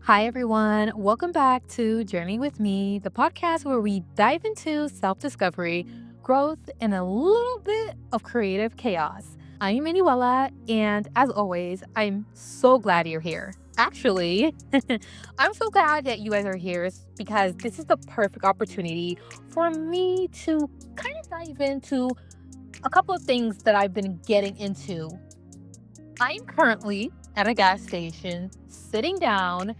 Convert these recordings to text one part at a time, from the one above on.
Hi, everyone. Welcome back to Journey with Me, the podcast where we dive into self discovery, growth, and a little bit of creative chaos. I'm Manuela, and as always, I'm so glad you're here. Actually, I'm so glad that you guys are here because this is the perfect opportunity for me to kind of dive into a couple of things that I've been getting into. I'm currently at a gas station, sitting down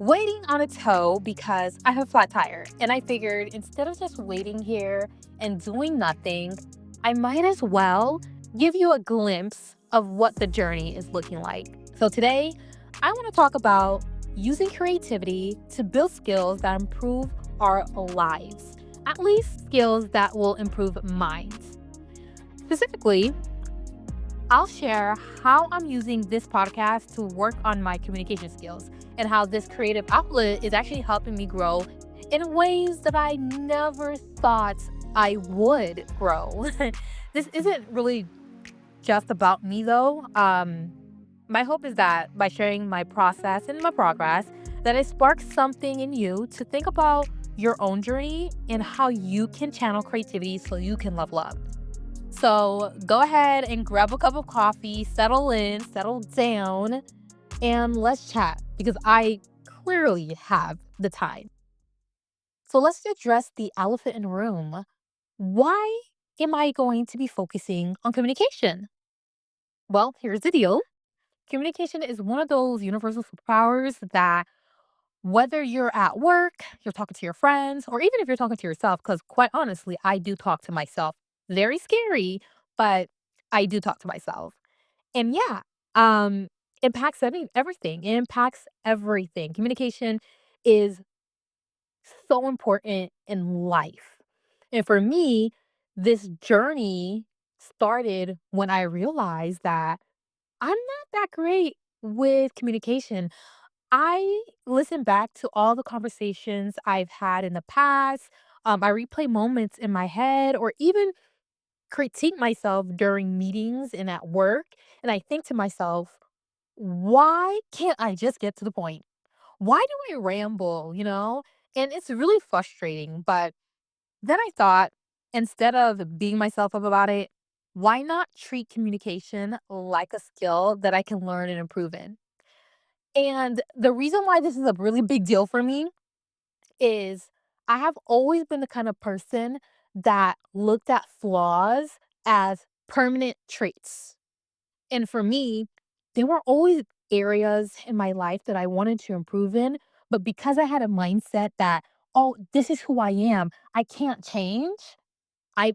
waiting on a tow because I have a flat tire. And I figured instead of just waiting here and doing nothing, I might as well give you a glimpse of what the journey is looking like. So today, I want to talk about using creativity to build skills that improve our lives, at least skills that will improve minds. Specifically, I'll share how I'm using this podcast to work on my communication skills and how this creative outlet is actually helping me grow in ways that I never thought I would grow. This isn't really just about me though. My hope is that by sharing my process and my progress, that it sparks something in you to think about your own journey and how you can channel creativity so you can level up. So go ahead and grab a cup of coffee, settle in, settle down, and let's chat because I clearly have the time. So let's address the elephant in the room. Why am I going to be focusing on communication? Well, here's the deal. Communication is one of those universal superpowers that whether you're at work, you're talking to your friends, or even if you're talking to yourself, because quite honestly, I do talk to myself. Very scary, but I do talk to myself. And yeah, um, impacts everything. It impacts everything. Communication is so important in life. And for me, this journey started when I realized that I'm not that great with communication. I listen back to all the conversations I've had in the past. I replay moments in my head or even critique myself during meetings and at work. And I think to myself, why can't I just get to the point? Why do I ramble, And it's really frustrating. But then I thought, instead of beating myself up about it, why not treat communication like a skill that I can learn and improve in? And the reason why this is a really big deal for me is I have always been the kind of person that looked at flaws as permanent traits. And for me, there were always areas in my life that I wanted to improve in. But because I had a mindset that, oh, this is who I am, I can't change, I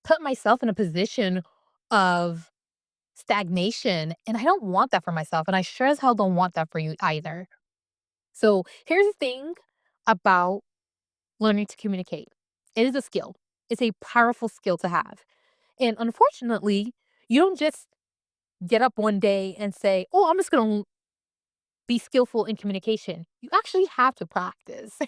put myself in a position of stagnation. And I don't want that for myself. And I sure as hell don't want that for you either. So here's the thing about learning to communicate. It is a skill. It's a powerful skill to have. And unfortunately, you don't just get up one day and say, "Oh, I'm just going to be skillful in communication." You actually have to practice.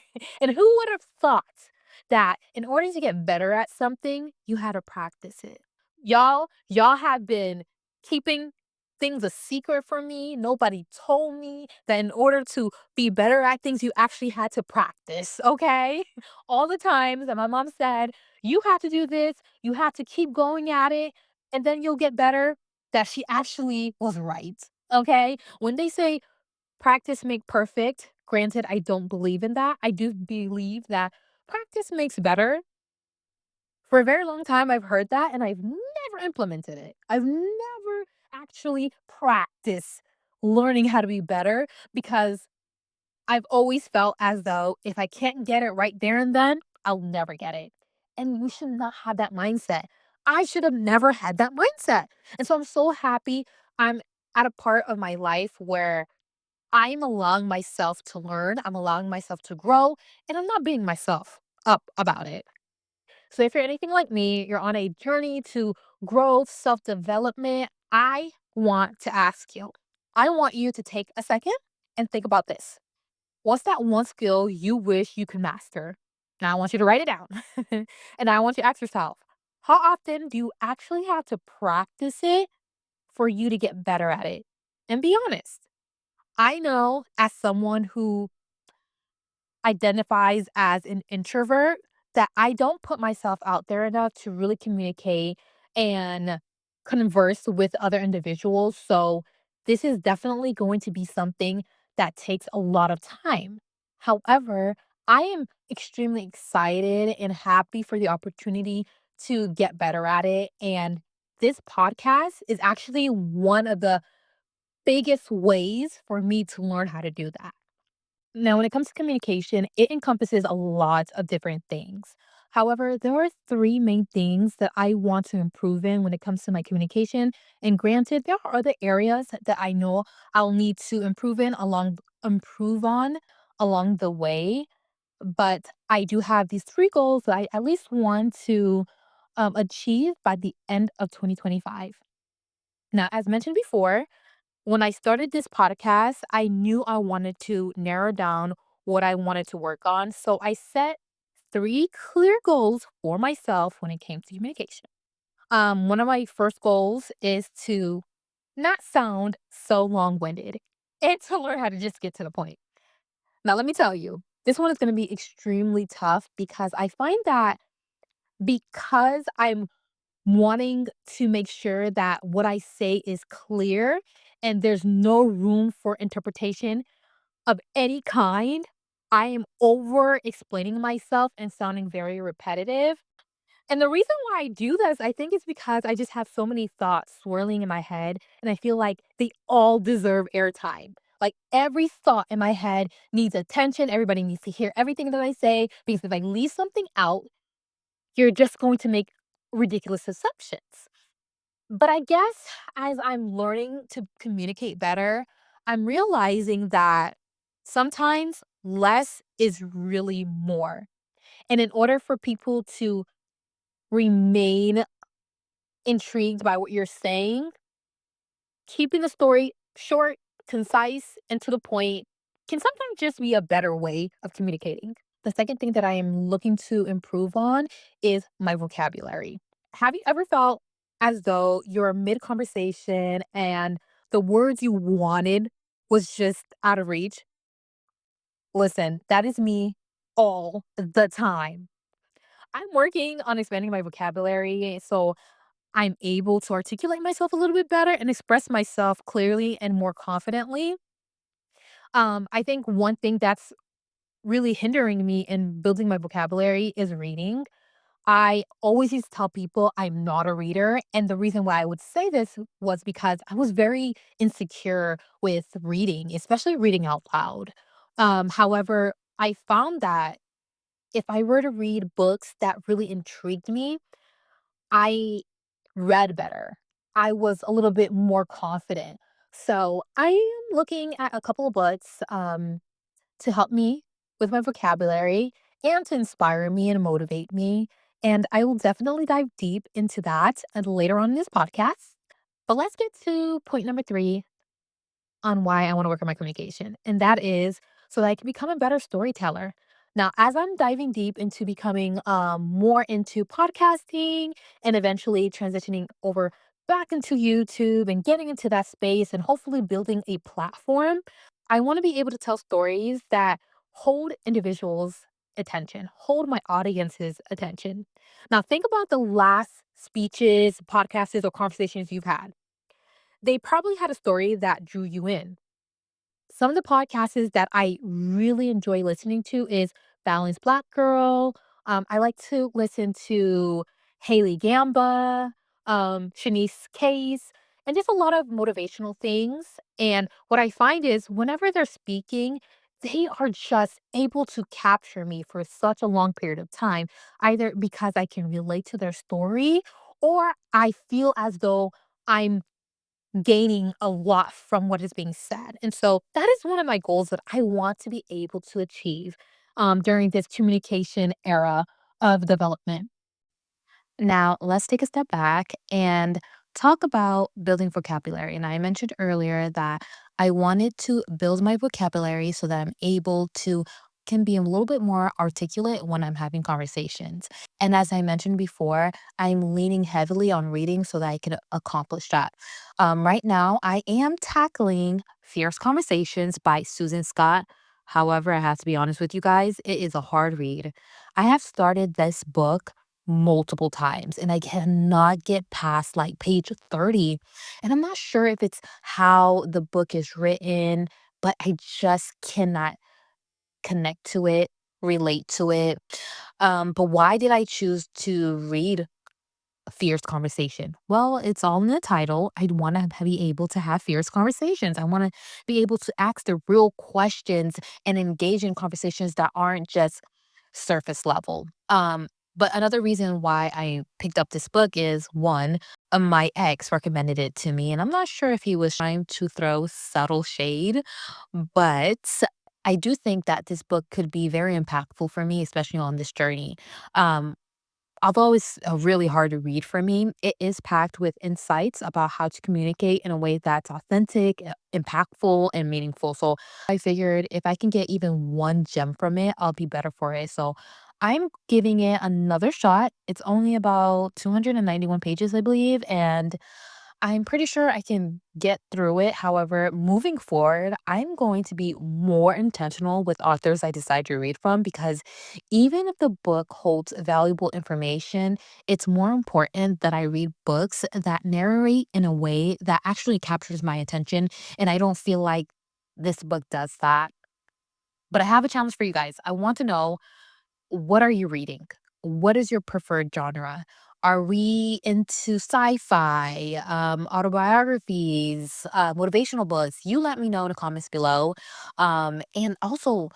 And who would have thought that in order to get better at something, you had to practice it? Y'all have been keeping things a secret from me. Nobody told me that in order to be better at things, you actually had to practice, okay? All the times that my mom said, you have to do this, you have to keep going at it, and then you'll get better, that she actually was right, okay? When they say practice make perfect, granted, I don't believe in that. I do believe that practice makes better. For a very long time, I've heard that and I've never implemented it. I've never actually practiced learning how to be better because I've always felt as though if I can't get it right there and then, I'll never get it. And you should not have that mindset. I should have never had that mindset. And so I'm so happy I'm at a part of my life where I'm allowing myself to learn, I'm allowing myself to grow, and I'm not beating myself up about it. So if you're anything like me, you're on a journey to growth, self development, I want to ask you, I want you to take a second and think about this. What's that one skill you wish you could master? Now I want you to write it down. And I want you to ask yourself, how often do you actually have to practice it for you to get better at it? And be honest. I know as someone who identifies as an introvert that I don't put myself out there enough to really communicate and converse with other individuals. So, this is definitely going to be something that takes a lot of time. However, I am extremely excited and happy for the opportunity to get better at it. And this podcast is actually one of the biggest ways for me to learn how to do that. Now, when it comes to communication, it encompasses a lot of different things. However, there are three main things that I want to improve in when it comes to my communication. And granted, there are other areas that I know I'll need to improve on along the way. But I do have these three goals that I at least want to achieve by the end of 2025. Now, as mentioned before, when I started this podcast, I knew I wanted to narrow down what I wanted to work on. So I set three clear goals for myself when it came to communication. One of my first goals is to not sound so long winded and to learn how to just get to the point. Now, let me tell you, this one is going to be extremely tough because I find that because I'm wanting to make sure that what I say is clear and there's no room for interpretation of any kind. I am over explaining myself and sounding very repetitive. And the reason why I do this, I think, is because I just have so many thoughts swirling in my head, and I feel like they all deserve airtime. Like every thought in my head needs attention. Everybody needs to hear everything that I say because if I leave something out, you're just going to make ridiculous assumptions. But I guess as I'm learning to communicate better, I'm realizing that sometimes less is really more. And in order for people to remain intrigued by what you're saying, keeping the story short, concise, and to the point can sometimes just be a better way of communicating. The second thing that I am looking to improve on is my vocabulary. Have you ever felt as though you're mid conversation and the words you wanted was just out of reach? Listen, that is me all the time. I'm working on expanding my vocabulary so I'm able to articulate myself a little bit better and express myself clearly and more confidently. I think one thing that's really hindering me in building my vocabulary is reading. I always used to tell people I'm not a reader. And the reason why I would say this was because I was very insecure with reading, especially reading out loud. However, I found that if I were to read books that really intrigued me, I read better. I was a little bit more confident. So I am looking at a couple of books to help me with my vocabulary and to inspire me and motivate me. And I will definitely dive deep into that later on in this podcast. But let's get to point number three on why I want to work on my communication, and that is so that I can become a better storyteller. Now, as I'm diving deep into becoming more into podcasting and eventually transitioning over back into YouTube and getting into that space and hopefully building a platform, I want to be able to tell stories that hold individuals' attention, hold my audience's attention. Now, think about the last speeches, podcasts, or conversations you've had. They probably had a story that drew you in. Some of the podcasts that I really enjoy listening to is Balanced Black Girl. I like to listen to Haley Gamba, Shanice Case, and just a lot of motivational things. And what I find is whenever they're speaking, they are just able to capture me for such a long period of time, either because I can relate to their story or I feel as though I'm gaining a lot from what is being said. And so that is one of my goals that I want to be able to achieve during this communication era of development. Now, let's take a step back and talk about building vocabulary. And I mentioned earlier that I wanted to build my vocabulary so that I'm able to can be a little bit more articulate when I'm having conversations. And as I mentioned before, I'm leaning heavily on reading so that I can accomplish that. Right now, I am tackling Fierce Conversations by Susan Scott. However, I have to be honest with you guys, it is a hard read. I have started this book multiple times and I cannot get past like page 30. And I'm not sure if it's how the book is written, but I just cannot connect to it, relate to it. But why did I choose to read a fierce conversation? Well, it's all in the title. I want to be able to have fierce conversations. I want to be able to ask the real questions and engage in conversations that aren't just surface level. But another reason why I picked up this book is one, my ex recommended it to me, and I'm not sure if he was trying to throw subtle shade, but I do think that this book could be very impactful for me, especially on this journey. Um, Although it's really hard to read for me, it is packed with insights about how to communicate in a way that's authentic, impactful, and meaningful. So I figured if I can get even one gem from it, I'll be better for it. So I'm giving it another shot. It's only about 291 pages, I believe. And I'm pretty sure I can get through it. However, moving forward, I'm going to be more intentional with authors I decide to read from because even if the book holds valuable information, it's more important that I read books that narrate in a way that actually captures my attention. And I don't feel like this book does that. But I have a challenge for you guys. I want to know, what are you reading? What is your preferred genre? Are we into sci-fi, autobiographies, motivational books? You let me know in the comments below. And also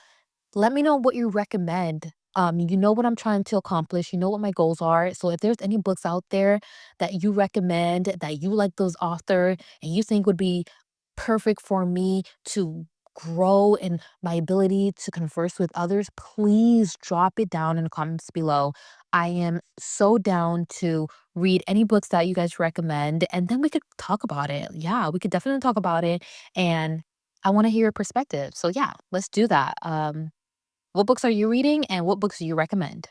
let me know what you recommend. You know what I'm trying to accomplish. You know what my goals are. So if there's any books out there that you recommend, that you like those author, and you think would be perfect for me to grow in my ability to converse with others, please drop it down in the comments below. I am so down to read any books that you guys recommend, and then we could talk about it. Yeah, we could definitely talk about it. And I want to hear your perspective. So yeah, let's do that. What books are you reading and what books do you recommend?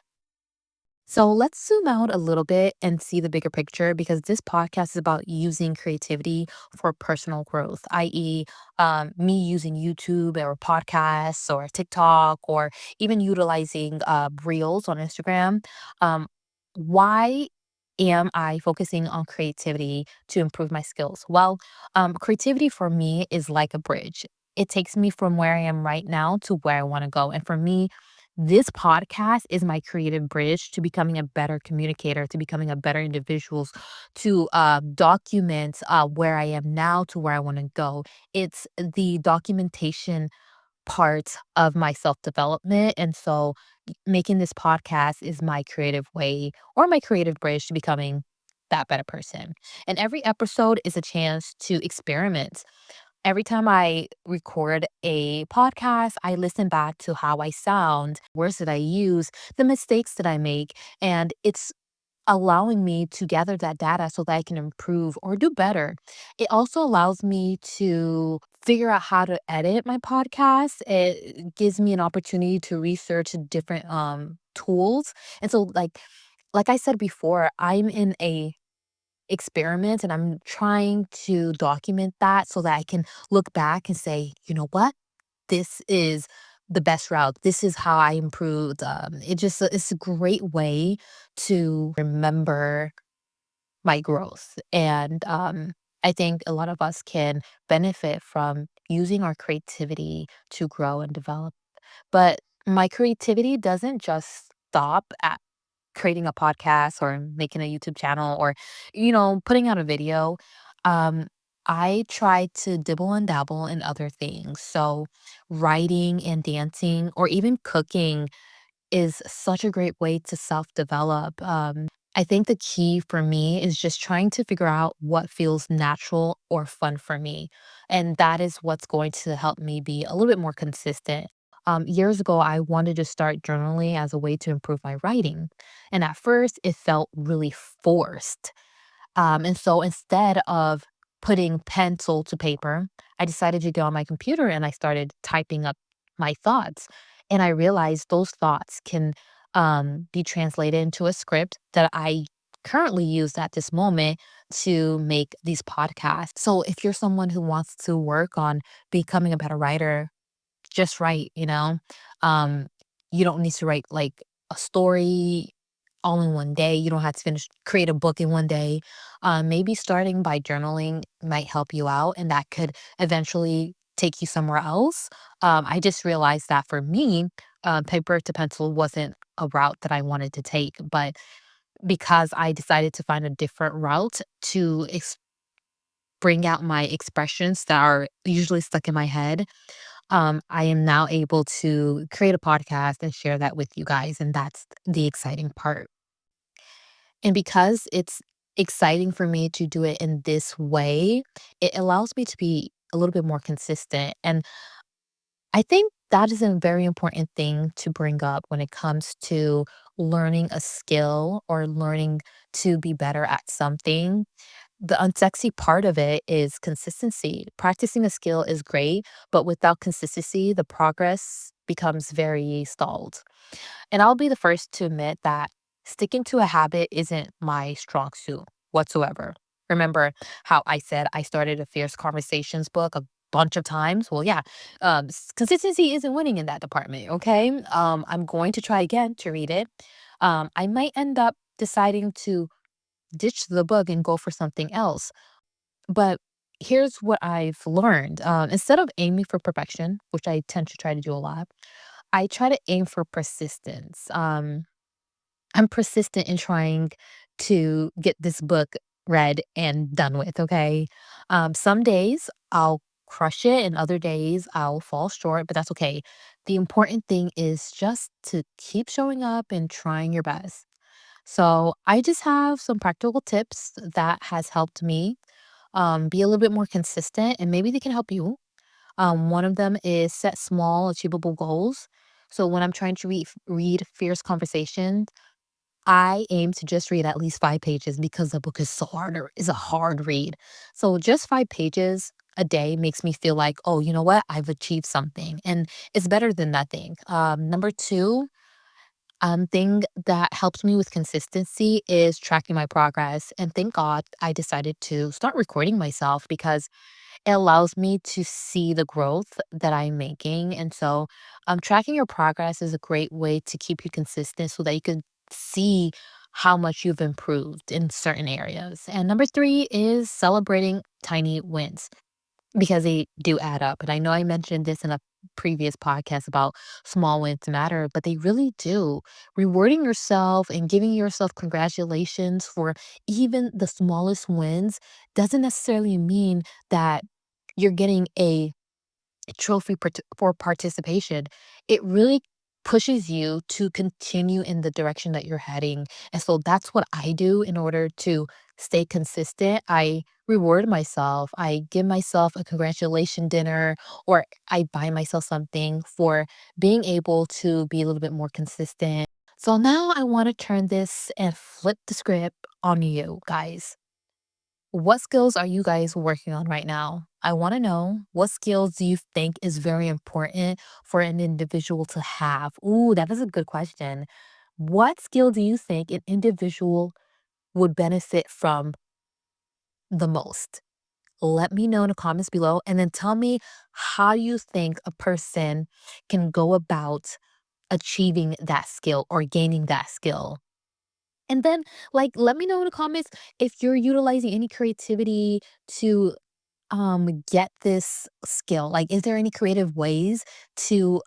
So let's zoom out a little bit and see the bigger picture because this podcast is about using creativity for personal growth, i.e., me using YouTube or podcasts or TikTok or even utilizing Reels on Instagram. Um, why am I focusing on creativity to improve my skills? Well, creativity for me is like a bridge. It takes me from where I am right now to where I want to go. And for me, this podcast is my creative bridge to becoming a better communicator, to becoming a better individual, to document where I am now to where I want to go. It's the documentation part of my self development. And so making this podcast is my creative way or my creative bridge to becoming that better person. And every episode is a chance to experiment. Every time I record a podcast, I listen back to how I sound, words that I use, the mistakes that I make, and it's allowing me to gather that data so that I can improve or do better. It also allows me to figure out how to edit my podcast. It gives me an opportunity to research different tools. And so like I said before, I'm in a experiment and I'm trying to document that so that I can look back and say, you know what? This is the best route. This is how I improved. It's a great way to remember my growth. And I think a lot of us can benefit from using our creativity to grow and develop. But my creativity doesn't just stop at creating a podcast or making a YouTube channel or, putting out a video. Um, I try to dibble and dabble in other things. So, writing and dancing or even cooking is such a great way to self develop. I think the key for me is just trying to figure out what feels natural or fun for me. And that is what's going to help me be a little bit more consistent. Years ago, I wanted to start journaling as a way to improve my writing. And at first, it felt really forced. And so instead of putting pencil to paper, I decided to go on my computer and I started typing up my thoughts. And I realized those thoughts can be translated into a script that I currently use at this moment to make these podcasts. So if you're someone who wants to work on becoming a better writer, just write, you know? Um, you don't need to write like a story all in one day. You don't have to create a book in one day. Maybe starting by journaling might help you out, and that could eventually take you somewhere else. I just realized that for me, paper to pencil wasn't a route that I wanted to take, but because I decided to find a different route to bring out my expressions that are usually stuck in my head, I am now able to create a podcast and share that with you guys. And that's the exciting part. And because it's exciting for me to do it in this way, it allows me to be a little bit more consistent. And I think that is a very important thing to bring up when it comes to learning a skill or learning to be better at something. The unsexy part of it is consistency. Practicing a skill is great, but without consistency, the progress becomes very stalled. And I'll be the first to admit that sticking to a habit isn't my strong suit whatsoever. Remember how I said I started a Fierce Conversations book a bunch of times? Well, yeah, consistency isn't winning in that department, okay? I'm going to try again to read it. I might end up deciding to ditch the book and go for something else. But here's what I've learned. Instead of aiming for perfection, which I tend to try to do a lot, I try to aim for persistence. I'm persistent in trying to get this book read and done with, okay? Some days I'll crush it, and other days I'll fall short, but that's okay. The important thing is just to keep showing up and trying your best. So I just have some practical tips that has helped me be a little bit more consistent, and maybe they can help you. One of them is set small, achievable goals. So when I'm trying to read Fierce Conversation, I aim to just read at least 5 pages because the book is so hard, or is a hard read. So just 5 pages a day makes me feel like, oh, you know what? I've achieved something, and it's better than nothing. Number two, thing that helps me with consistency is tracking my progress. And thank God I decided to start recording myself because it allows me to see the growth that I'm making. And so, tracking your progress is a great way to keep you consistent so that you can see how much you've improved in certain areas. And number three is celebrating tiny wins because they do add up. And I know I mentioned this in a previous podcast about small wins matter, but they really do. Rewarding yourself and giving yourself congratulations for even the smallest wins doesn't necessarily mean that you're getting a trophy for participation. It really pushes you to continue in the direction that you're heading. And so that's what I do in order to stay consistent. I reward myself. I give myself a congratulation dinner, or I buy myself something for being able to be a little bit more consistent. So now I want to turn this and flip the script on you guys. What skills are you guys working on right now? I want to know, what skills do you think is very important for an individual to have? Ooh, that is a good question. What skill do you think an individual would benefit from the most? Let me know in the comments below, and then tell me how you think a person can go about achieving that skill or gaining that skill. And then, like, let me know in the comments if you're utilizing any creativity to get this skill. Like, is there any creative ways to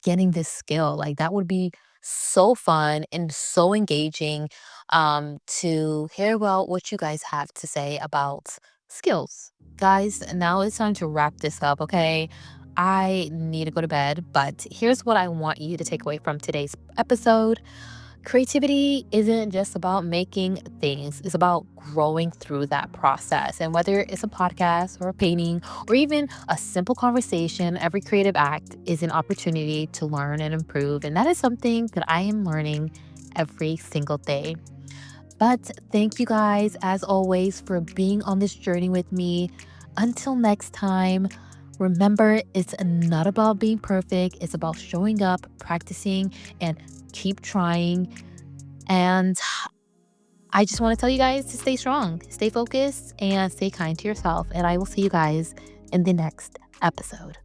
getting this skill? Like, that would be so fun and so engaging to hear about what you guys have to say about skills. Guys, now it's time to wrap this up, okay? I need to go to bed, but here's what I want you to take away from today's episode. Creativity isn't just about making things, it's about growing through that process. And whether it's a podcast or a painting or even a simple conversation, every creative act is an opportunity to learn and improve. And that is something that I am learning every single day. But thank you guys, as always, for being on this journey with me. Until next time, Remember, it's not about being perfect. It's about showing up, practicing, and keep trying. And I just want to tell you guys to stay strong, stay focused, and stay kind to yourself. And I will see you guys in the next episode.